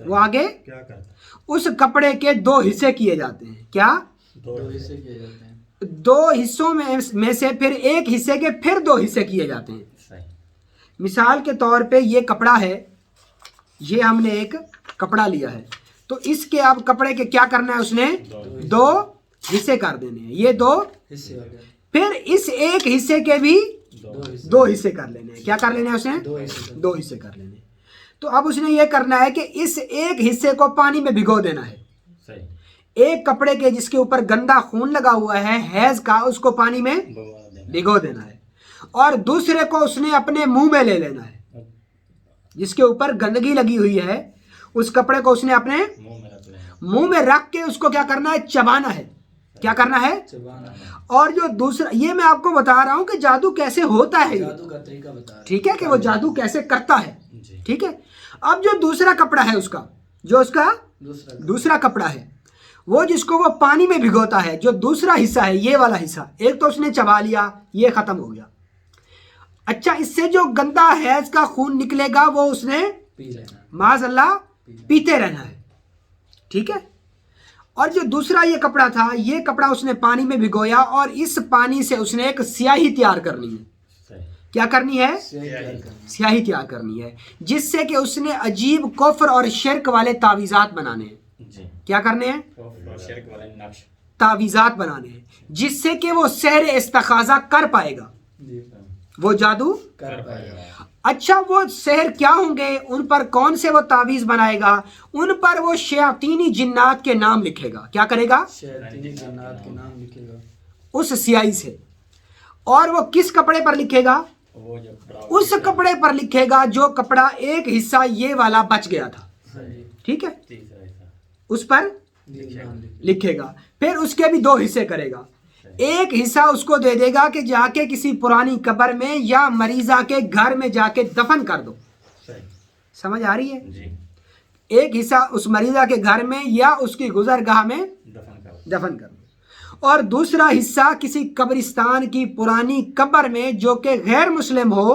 وہ آگے کیا کرتا اس کپڑے کے دو حصے کیے جاتے ہیں. کیا؟ دو حصے کیے جاتے ہیں. دو حصوں میں سے پھر ایک حصے کے پھر دو حصے کیے جاتے ہیں. صحیح. مثال کے طور پہ یہ کپڑا ہے، یہ ہم نے ایک کپڑا لیا ہے، تو اس کے اب کپڑے کے کیا کرنا ہے، اس نے دو حصے کر دینے ہیں. یہ دو حصے ہو گئے. پھر اس ایک حصے کے بھی دو حصے. دو حصے کر لینے ہیں. کیا کر لینے ہیں اس نے؟ دو حصے. دو حصے کر لینے ہیں. تو اب اس نے یہ کرنا ہے کہ اس ایک حصے کو پانی میں بھگو دینا ہے. صحیح. ایک کپڑے کے جس کے اوپر گندا خون لگا ہوا ہے حیض کا، اس کو پانی میں بگوا دینا. بھگو دینا ہے. اور دوسرے کو اس نے اپنے منہ میں لے لینا ہے، جس کے اوپر گندگی لگی ہوئی ہے اس کپڑے کو اس نے اپنے منہ میں رکھ لینا. منہ میں رکھ کے اس کو کیا کرنا ہے، چبانا ہے. کیا کرنا ہے؟ چبانا ہے. اور جو دوسرا، یہ میں آپ کو بتا رہا ہوں کہ جادو کیسے ہوتا ہے، جادو کا طریقہ بتا رہا ہے. ٹھیک ہے، کہ وہ جادو کیسے کرتا ہے. جی. ٹھیک ہے. اب جو دوسرا کپڑا ہے اس کا، جو اس کا دوسرا کپڑا ہے، وہ جس کو وہ پانی میں بھگوتا ہے، جو دوسرا حصہ ہے یہ والا حصہ، ایک تو اس نے چبا لیا، یہ ختم ہو گیا. اچھا، اس سے جو گندا حیض کا خون نکلے گا وہ اس نے پی لینا. معاذ اللہ پیتے رہنا ہے. ٹھیک ہے. اور جو دوسرا یہ کپڑا تھا، یہ کپڑا اس نے پانی میں بھگویا اور اس پانی سے اس نے ایک سیاہی تیار کرنی ہے. صحیح. کیا کرنی ہے؟ سیاہی تیار کرنی ہے، جس سے کہ اس نے عجیب کفر اور شرک والے تعویذات بنانے ہیں. جی. کیا کرنے ہیں؟ اور شرک والے نقش. تعویذات بنانے ہیں، جس سے کہ وہ سحر استخاذہ کر پائے گا، وہ جادو کر پائے گا. اچھا، وہ سحر کیا ہوں گے، ان پر کون سے وہ تعویذ بنائے گا؟ ان پر وہ شیاطینی جنات کے نام لکھے گا. کیا کرے گا؟ شیاطینی جنات کے نام لکھے گا اس سیاہی سے. اور وہ کس کپڑے پر لکھے گا؟ وہ جو کپڑا اس کپڑے پر لکھے گا جو کپڑا ایک حصہ یہ والا بچ گیا تھا. ٹھیک ہے. تیسرا حصہ اس پر لکھے گا. پھر اس کے بھی دو حصے کرے گا. ایک حصہ اس کو دے دے گا کہ جا کے کسی پرانی قبر میں یا مریضہ کے گھر میں جا کے دفن کر دو. صحیح. سمجھ آ رہی ہے؟ جی. ایک حصہ اس مریضہ کے گھر میں یا اس کی گزرگاہ میں دفن کر دو. اور دوسرا حصہ کسی قبرستان کی پرانی قبر میں، جو کہ غیر مسلم ہو،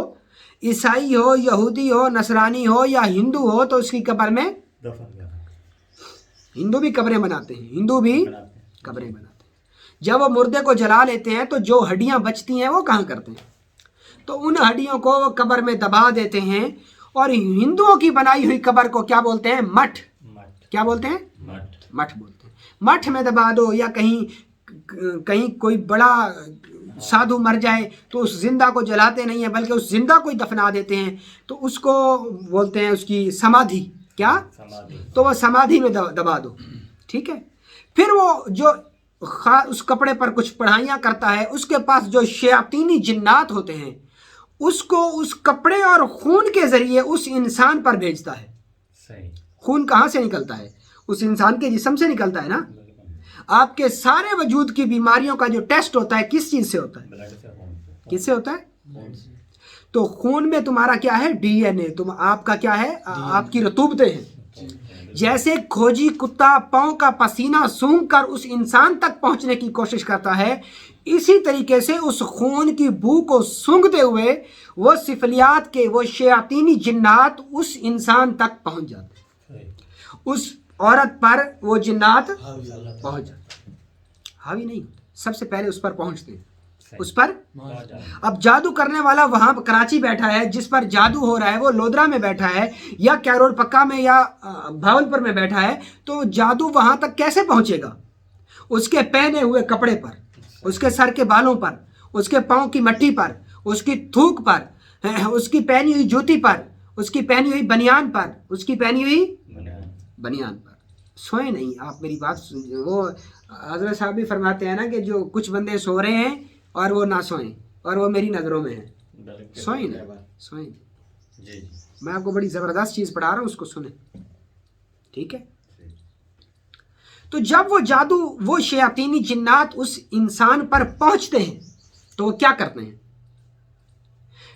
عیسائی ہو، یہودی ہو، نصرانی ہو یا ہندو ہو، تو اس کی قبر میں دفن کرنا. ہندو بھی قبریں بناتے ہیں، ہندو بھی قبریں بناتے ہیں. جب وہ مردے کو جلا لیتے ہیں تو جو ہڈیاں بچتی ہیں وہ کہاں کرتے ہیں؟ تو ان ہڈیوں کو وہ قبر میں دبا دیتے ہیں. اور ہندوؤں کی بنائی ہوئی قبر کو کیا بولتے ہیں؟ مٹھ. کیا بولتے ہیں؟ مٹھ بولتے ہیں. مٹھ میں دبا دو. یا کہیں کوئی بڑا سادھو مر جائے تو اس زندہ کو جلاتے نہیں ہیں بلکہ اس زندہ کو ہی دفنا دیتے ہیں، تو اس کو بولتے ہیں اس کی سمادھی. کیا؟ تو وہ سمادھی میں دبا دو. ٹھیک ہے. پھر وہ جو اس کپڑے پر کچھ پڑھائیاں کرتا ہے، اس کے پاس جو شیاطینی جنات ہوتے ہیں اس کو اس کپڑے اور خون کے ذریعے اس انسان پر بھیجتا ہے. صحیح. خون کہاں سے نکلتا ہے؟ اس انسان کے جسم سے نکلتا ہے نا. آپ کے سارے وجود کی بیماریوں کا جو ٹیسٹ ہوتا ہے کس چیز سے ہوتا ہے؟ کس سے ہوتا ہے؟ تو خون میں تمہارا کیا ہے؟ ڈی این اے. آپ کا کیا ہے؟ آپ کی رطوبتیں ہیں. جیسے کھوجی کتا پاؤں کا پسینہ سونگھ کر اس انسان تک پہنچنے کی کوشش کرتا ہے، اسی طریقے سے اس خون کی بو کو سونگھتے ہوئے وہ سفلیات کے وہ شیاطینی جنات اس انسان تک پہنچ جاتے ہیں. اس عورت پر وہ جنات پہنچ جاتے ہیں. حاوی نہیں ہوتے، سب سے پہلے اس پر پہنچتے ہیں. اس پر اب جادو کرنے والا وہاں کراچی بیٹھا ہے، جس پر جادو ہو رہا ہے وہ لودرا میں بیٹھا ہے یا کیرول پکا میں یا بھاولپور میں بیٹھا ہے، تو جادو وہاں تک کیسے پہنچے گا؟ اس کے پہنے ہوئے کپڑے پر، اس کے سر کے بالوں پر، اس کے پاؤں کی مٹی پر، اس کی تھوک پر، اس کی پہنی ہوئی جوتی پر، اس کی پہنی ہوئی بنیان پر، اس کی پہنی ہوئی بنیان پر. سوئے نہیں آپ، میری بات وہ حضرت صاحب بھی فرماتے ہیں نا کہ جو کچھ بندے سو رہے ہیں اور وہ نہ سوئیں اور وہ میری نظروں میں ہیں. سوئیں سوئیں. جی. میں آپ کو بڑی زبردست چیز پڑھا رہا ہوں، اس کو سنیں. ٹھیک ہے. تو جب وہ جادو، وہ شیاطینی جنات اس انسان پر پہنچتے ہیں تو وہ کیا کرتے ہیں؟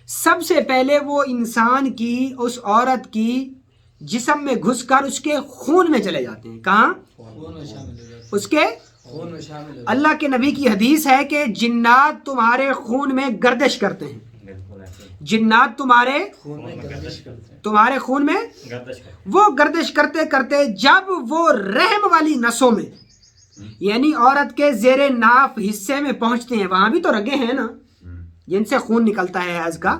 سب سے پہلے وہ انسان کی، اس عورت کی جسم میں گھس کر اس کے خون میں چلے جاتے ہیں. کہاں؟ اس کے خون میں شامل. اللہ کے نبی کی حدیث ہے کہ جنات تمہارے خون میں گردش کرتے ہیں. جنات تمہارے خون میں گردش کرتے ہیں. تمہارے خون میں گردش کرتے وہ گردش کرتے کرتے جب وہ رحم والی نسوں میں یعنی عورت کے زیر ناف حصے میں پہنچتے ہیں، وہاں بھی تو رگیں ہیں نا جن سے خون نکلتا ہے حیض کا،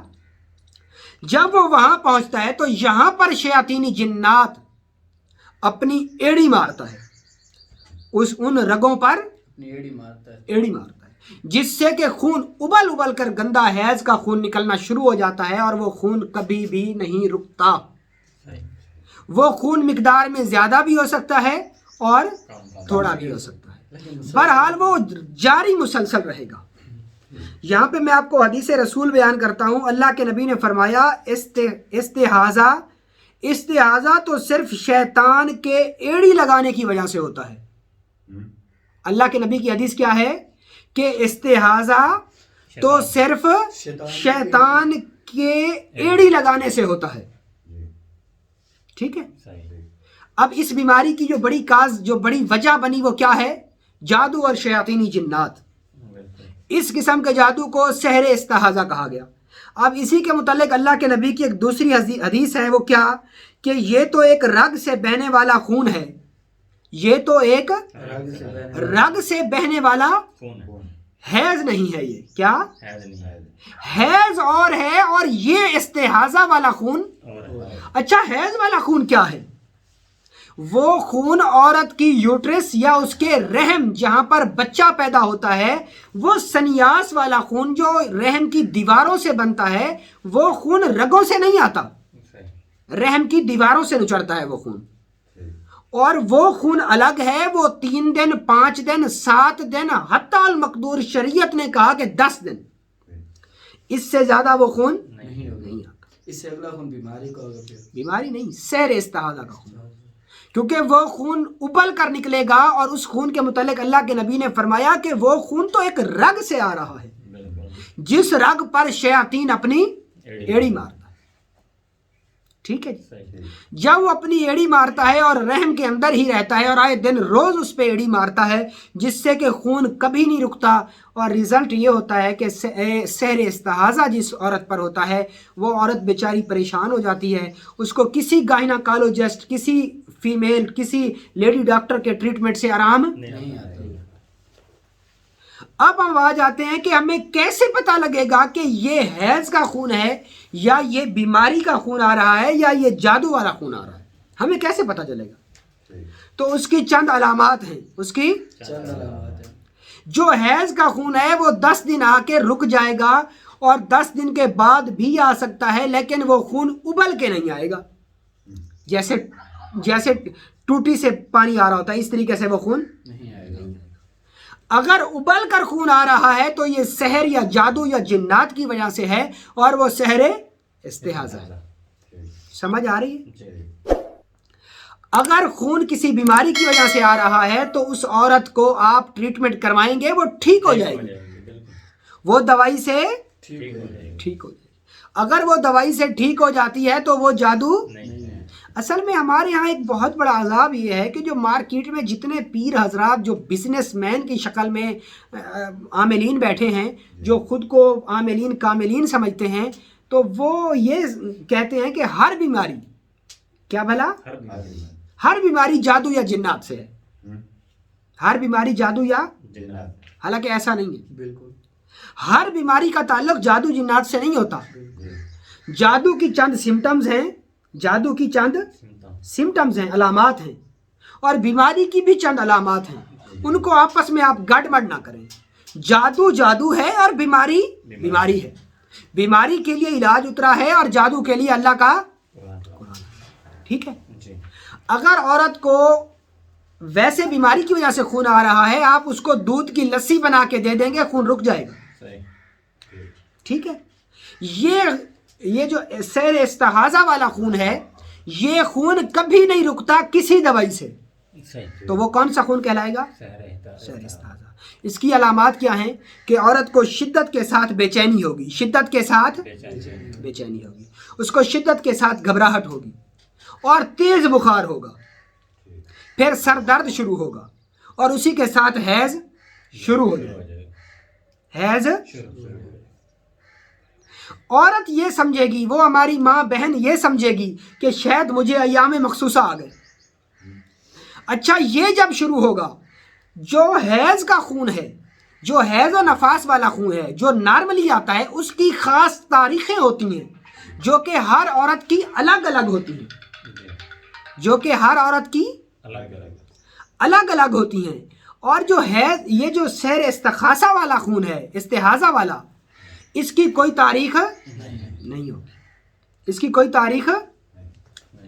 جب وہ وہاں پہنچتا ہے تو یہاں پر شیاطینی جنات اپنی ایڑی مارتا ہے، ان رگوں پر اپنی ایڑی مارتا ہے. ایڑی مارتا ہے، جس سے کہ خون ابل ابل کر گندا حیض کا خون نکلنا شروع ہو جاتا ہے، اور وہ خون کبھی بھی نہیں رکتا. وہ خون مقدار میں زیادہ بھی ہو سکتا ہے اور تھوڑا بھی ہو سکتا ہے، بہرحال وہ جاری مسلسل رہے گا. یہاں پہ میں آپ کو حدیث رسول بیان کرتا ہوں. اللہ کے نبی نے فرمایا استحاضہ تو صرف شیطان کے ایڑی لگانے کی وجہ سے ہوتا ہے. اللہ کے نبی کی حدیث کیا ہے کہ استحاضہ تو صرف شیطان کے ایڑی لگانے سے ہوتا ہے. ٹھیک ہے. اب اس بیماری کی جو بڑی وجہ بنی وہ کیا ہے؟ جادو اور شیاطینی جنات. اس قسم کے جادو کو سحر استحاضہ کہا گیا. اب اسی کے متعلق اللہ کے نبی کی ایک دوسری حدیث ہے، وہ کیا کہ یہ تو ایک رگ سے بہنے والا خون ہے، یہ تو ایک رگ سے بہنے والا حیض نہیں ہے. یہ کیا حیض اور ہے، اور یہ استحاضہ والا خون. اچھا، حیض والا خون کیا ہے؟ وہ خون عورت کی یوٹرس یا اس کے رحم جہاں پر بچہ پیدا ہوتا ہے، وہ سنیاس والا خون جو رحم کی دیواروں سے بنتا ہے، وہ خون رگوں سے نہیں آتا، رحم کی دیواروں سے نچڑتا ہے وہ خون. اور وہ خون الگ ہے، وہ 3 دن 5 دن 7 دن حتی المقدور شریعت نے کہا کہ 10 دن، اس سے زیادہ وہ خون نہیں ہوگا. اس سے اگلا خون بیماری کا ہوگا. پھر بیماری نہیں، سحر استحاضہ کا خون، کیونکہ وہ خون ابل کر نکلے گا. اور اس خون کے متعلق اللہ کے نبی نے فرمایا کہ وہ خون تو ایک رگ سے آ رہا ہے، جس رگ پر شیاطین اپنی ایڑی مارتا ہے. ٹھیک ہے جی. جب وہ اپنی ایڑی مارتا ہے اور رحم کے اندر ہی رہتا ہے اور آئے دن روز اس پہ ایڑی مارتا ہے، جس سے کہ خون کبھی نہیں رکتا، اور ریزلٹ یہ ہوتا ہے کہ سحر استحاضہ جس عورت پر ہوتا ہے وہ عورت بیچاری پریشان ہو جاتی ہے. اس کو کسی گائناکالوجسٹ، کسی فیمیل، کسی لیڈی ڈاکٹر کے ٹریٹمنٹ سے آرام نہیں آتا. اب ہم آ جاتے ہیں کہ ہمیں کیسے پتہ لگے گا کہ یہ حیض کا خون ہے یا یہ بیماری کا خون آ رہا ہے یا یہ جادو والا خون آ رہا ہے؟ ہمیں کیسے پتہ چلے گا؟ تو اس کی چند علامات ہیں. اس کی چند علامات ہیں. جو حیض کا خون ہے وہ 10 دن آ کے رک جائے گا، اور 10 دن کے بعد بھی آ سکتا ہے، لیکن وہ خون ابل کے نہیں آئے گا. جیسے ٹوٹی سے پانی آ رہا ہوتا ہے، اس طریقے سے وہ خون نہیں آئے گا. اگر ابل کر خون آ رہا ہے تو یہ سحر یا جادو یا جنات کی وجہ سے ہے، اور وہ سحر استحاضہ ہے. سمجھ آ رہی ہے؟ اگر خون کسی بیماری کی وجہ سے آ رہا ہے تو اس عورت کو آپ ٹریٹمنٹ کروائیں گے، وہ ٹھیک ہو جائے گی، وہ دوائی سے ٹھیک ہو جائے گی. اگر وہ دوائی سے ٹھیک ہو جاتی ہے تو وہ جادو اصل میں ہمارے ہاں ایک بہت بڑا عذاب یہ ہے کہ جو مارکیٹ میں جتنے پیر حضرات جو بزنس مین کی شکل میں عاملین بیٹھے ہیں، جو خود کو عاملین کاملین سمجھتے ہیں، تو وہ یہ کہتے ہیں کہ ہر بیماری، کیا بھلا ہر بیماری جادو یا جنات سے ہے. ہر بیماری جادو یا جنات، حالانکہ ایسا نہیں ہے. بالکل ہر بیماری کا تعلق جادو جنات سے نہیں ہوتا. جادو کی چند سمٹمز ہیں، جادو کی چند سمٹمز ہیں، علامات ہیں، اور بیماری کی بھی چند علامات ہیں. ان کو آپس میں آپ گڑبڑ نہ کریں. جادو جادو ہے اور بیماری بیماری ہے. بیماری کے لیے علاج اترا ہے اور جادو کے لیے اللہ کا قرآن. ٹھیک ہے. اگر عورت کو ویسے بیماری کی وجہ سے خون آ رہا ہے، آپ اس کو دودھ کی لسی بنا کے دے دیں گے، خون رک جائے گا. ٹھیک ہے. یہ جو سحر استحاضہ والا خون ہے، یہ خون کبھی نہیں رکتا کسی دوائی سے. تو وہ کون سا خون کہلائے گا؟ سحر استحاضہ. اس کی علامات کیا ہیں کہ عورت کو شدت کے ساتھ بے چینی ہوگی، شدت کے ساتھ بے چینی ہوگی، اس کو شدت کے ساتھ گھبراہٹ ہوگی، اور تیز بخار ہوگا، پھر سر درد شروع ہوگا، اور اسی کے ساتھ حیض شروع ہو جائے. حیض عورت یہ سمجھے گی، وہ ہماری ماں بہن یہ سمجھے گی کہ شاید مجھے ایام مخصوصہ آ گئے. اچھا یہ جب شروع ہوگا، جو حیض کا خون ہے، جو حیض و نفاس والا خون ہے، جو نارملی آتا ہے، اس کی خاص تاریخیں ہوتی ہیں جو کہ ہر عورت کی الگ الگ ہوتی ہیں، جو کہ ہر عورت کی الگ الگ الگ الگ ہوتی ہیں. اور جو حیض، یہ جو سحر استخاصہ والا خون ہے، استحاضہ والا، اس کی کوئی تاریخ نہیں ہوگی، اس کی کوئی تاریخ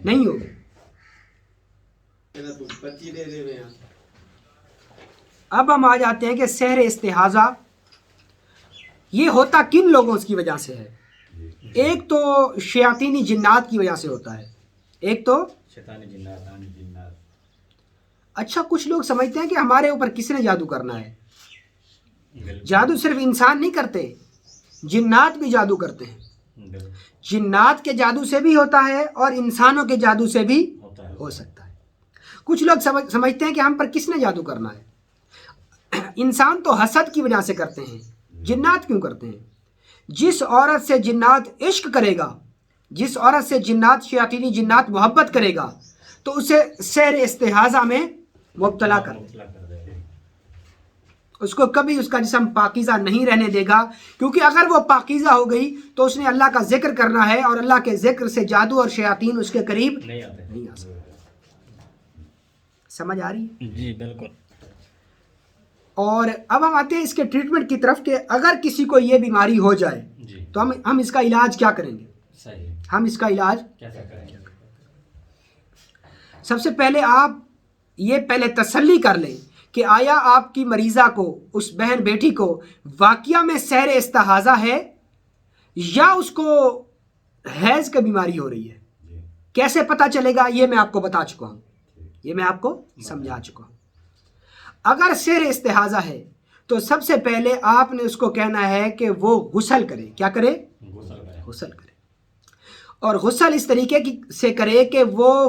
نہیں ہوگی. اب ہم آ جاتے ہیں کہ سحر استحاضہ یہ ہوتا کن لوگوں کی وجہ سے ہے. ایک تو شیاطینی جنات کی وجہ سے ہوتا ہے، ایک تو شیطانی جنات، آنی جنات. اچھا کچھ لوگ سمجھتے ہیں کہ ہمارے اوپر کس نے جادو کرنا ہے. بالکل. جادو صرف انسان نہیں کرتے، جنات بھی جادو کرتے ہیں. بالکل. جنات کے جادو سے بھی ہوتا ہے اور انسانوں کے جادو سے بھی ہوتا ہے. ہو سکتا ہے. کچھ لوگ سمجھتے ہیں کہ ہم پر کس نے جادو کرنا ہے. انسان تو حسد کی وجہ سے کرتے ہیں، جنات کیوں کرتے ہیں؟ جس عورت سے جنات عشق کرے گا، جس عورت سے جنات، شیاطینی جنات محبت کرے گا، تو اسے سحر استحاضہ میں مبتلا کر دے، مطلع کر دے. اس کو کبھی اس کا جسم پاکیزہ نہیں رہنے دے گا. کیونکہ اگر وہ پاکیزہ ہو گئی تو اس نے اللہ کا ذکر کرنا ہے، اور اللہ کے ذکر سے جادو اور شیاطین اس کے قریب نہیں آتے. نہیں آ سکتے. سمجھ آ رہی ہے؟ جی بالکل. اور اب ہم آتے ہیں اس کے ٹریٹمنٹ کی طرف کہ اگر کسی کو یہ بیماری ہو جائے جی تو ہم اس کا علاج کیا کریں گے. صحیح. ہم اس کا علاج کیسا کریں گے؟ سب سے پہلے آپ یہ پہلے تسلی کر لیں کہ آیا آپ کی مریضہ کو، اس بہن بیٹی کو واقعہ میں سحر استحاضہ ہے یا اس کو حیض کی بیماری ہو رہی ہے. جی. کیسے پتہ چلے گا یہ میں آپ کو بتا چکا ہوں، یہ میں آپ کو سمجھا چکا ہوں. اگر سحر استحاضہ ہے تو سب سے پہلے آپ نے اس کو کہنا ہے کہ وہ غسل کرے. کیا کرے؟ غسل کریں. غسل کرے. اور غسل اس طریقے سے کرے کہ وہ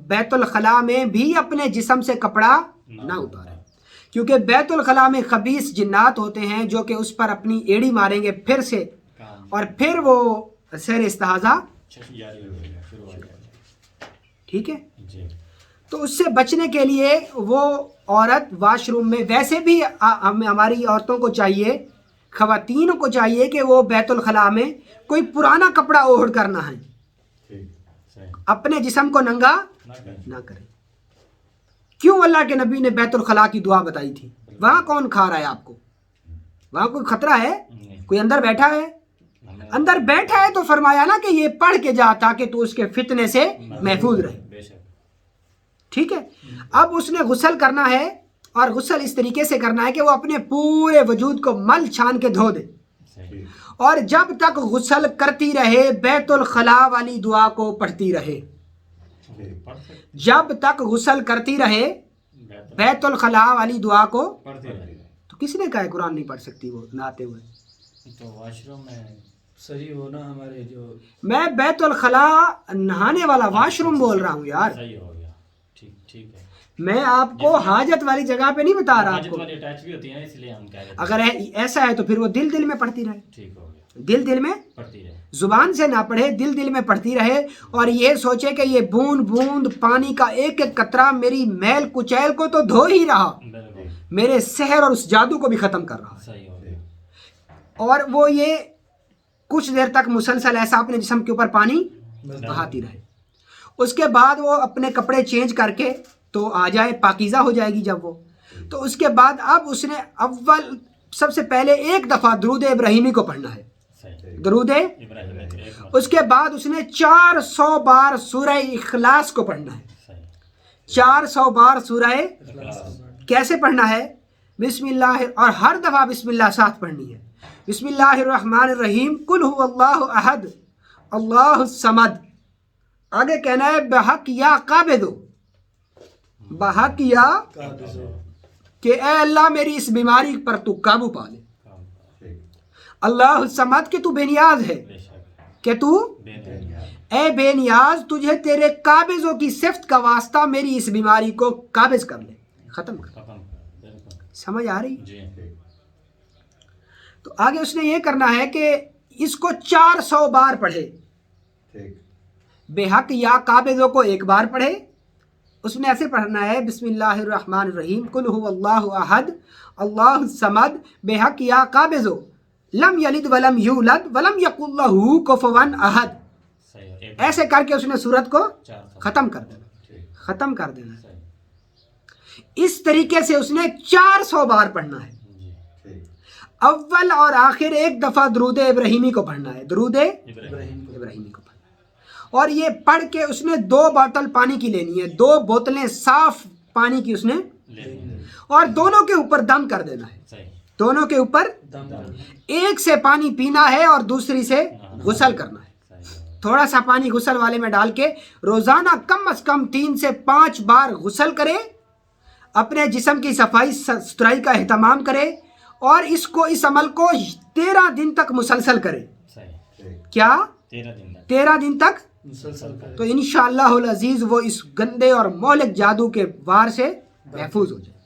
بیت الخلاء میں بھی اپنے جسم سے کپڑا نہ اتارے، کیونکہ بیت الخلاء میں خبیث جنات ہوتے ہیں جو کہ اس پر اپنی ایڑی ماریں گے پھر سے، کام اور پھر وہ سحر استحاضہ. جاری ہو جائے گا، شروع ہو جائے گا. ٹھیک ہے. جی. تو اس سے بچنے کے لیے وہ عورت واش روم میں، ویسے بھی ہماری عورتوں کو چاہیے، خواتین کو چاہیے کہ وہ بیت الخلاء میں کوئی پرانا کپڑا اوڑھ کر نہ آئیں، ٹھیک. صحیح. اپنے جسم کو ننگا نہ کریں. نہ کریں. کیوں اللہ کے نبی نے بیت الخلاء کی دعا بتائی تھی؟ وہاں کون کھا رہا ہے آپ کو؟ وہاں کوئی خطرہ ہے؟ نہیں. کوئی اندر بیٹھا ہے؟ ہمیں اندر بیٹھا ہے تو فرمایا نا کہ یہ پڑھ کے جا تاکہ تو اس کے فتنے سے محفوظ رہے. بے شک. ٹھیک ہے. اب اس نے غسل کرنا ہے، اور غسل اس طریقے سے کرنا ہے کہ وہ اپنے پورے وجود کو مل چھان کے دھو دے، صحیح. اور جب تک غسل کرتی رہے بیت الخلاء والی دعا کو پڑھتی رہے. پڑھ سکتے. جب تک غسل کرتی رہے بیت الخلاء والی دعا کو. پڑھتے رہے. تو کس نے کہا ہے قرآن نہیں پڑھ سکتی وہ نہاتے ہوئے؟ تو واش روم میں صحیح ہونا ہمارے جو میں بیت الخلاء نہانے والا واش روم بول رہا ہوں یار. صحیح ہو گیا. ٹھیک. ٹھیک ہے. میں آپ کو حاجت والی جگہ پہ نہیں بتا رہا آپ حاجت کو. والی اٹیچ بھی ہوتی ہیں، اس لیے ہم کہہ رہے تھے. اگر ایسا ہے تو پھر وہ دل دل میں پڑھتی رہے، ٹھیک ہو گیا. دل دل میں، پڑھتی رہے. زبان سے نہ پڑھے، دل دل میں پڑھتی رہے. اور یہ سوچے کہ یہ بوند بوند پانی کا ایک ایک قطرہ میری میل کچیل کو تو دھو ہی رہا، بالکل. میرے سحر اور اس جادو کو بھی ختم کر رہا. صحیح ہو گیا. اور وہ یہ کچھ دیر تک مسلسل ایسا اپنے جسم کے اوپر پانی بہاتی رہے. اس کے بعد وہ اپنے کپڑے چینج کر کے تو آ جائے، پاکیزہ ہو جائے گی جب وہ. تو اس کے بعد اب اس نے اول سب سے پہلے ایک دفعہ درود ابراہیمی کو پڑھنا ہے. صحیح. درود ابراہیم ایک مرتبہ. اس کے بعد اس نے 400 بار سورہ اخلاص کو پڑھنا ہے. صحیح. 400 بار سورہ اخلاص. کیسے پڑھنا ہے؟ بسم اللہ، اور ہر دفعہ بسم اللہ ساتھ پڑھنی ہے. بسم اللہ الرحمن الرحیم، قل هو اللہ احد اللہ الصمد. آگے کہنا ہے بحق یا قابض، بحق یا قابض ہو. کہ اے اللہ میری اس بیماری پر تو قابو پا لے. اللہ الصمد کہ تو بے نیاز ہے، بے شک. کہ تو بے نیاز. اے بے نیاز، تجھے تیرے قابضوں کی صفت کا واسطہ میری اس بیماری کو قابض کر لے، ختم کر. ختم کر. بالکل. سمجھ آ رہی؟ جی. تو آگے اس نے یہ کرنا ہے کہ اس کو 400 بار پڑھے. ٹھیک. بے حق یا قابضوں کو ایک بار پڑھے. اس میں ایسے پڑھنا ہے بسم اللہ الرحمن الرحیم قل هو اللہ احد اللہ الصمد بے حق یا قابضو لم یلد ولم یولد ولم یکن لہ کفوا احد. صحیح. ایک ایسے کر کے اس نے سورت کو 400. ختم کر دینا. ٹھیک. ختم کر دینا. صحیح. اس طریقے سے اس نے 400 بار پڑھنا ہے. جی. ٹھیک. اول اور آخر ایک دفعہ درود ابراہیمی کو پڑھنا ہے. درود ابراہیم. ابراہیمی کو پڑھنا ہے. اور یہ پڑھ کے اس نے 2 بوتل پانی کی لینی ہے. 2 بوتلیں صاف پانی کی اس نے لے لیں. اور دونوں کے اوپر دم کر دینا ہے. صحیح. دونوں کے اوپر دم کرنا. ایک سے پانی پینا ہے اور دوسری سے غسل کرنا ہے. صحیح. تھوڑا سا پانی غسل والے میں ڈال کے روزانہ کم از کم 3 سے 5 بار غسل کرے. اپنے جسم کی صفائی ستھرائی کا اہتمام کرے اور اس عمل کو 13 دن تک مسلسل کرے. صحیح. کیا 13 دن تک 13 دن تک؟ مسلسل کرے. تو انشاءاللہ العزیز وہ اس گندے اور مہلک جادو کے وار سے محفوظ ہو جائے.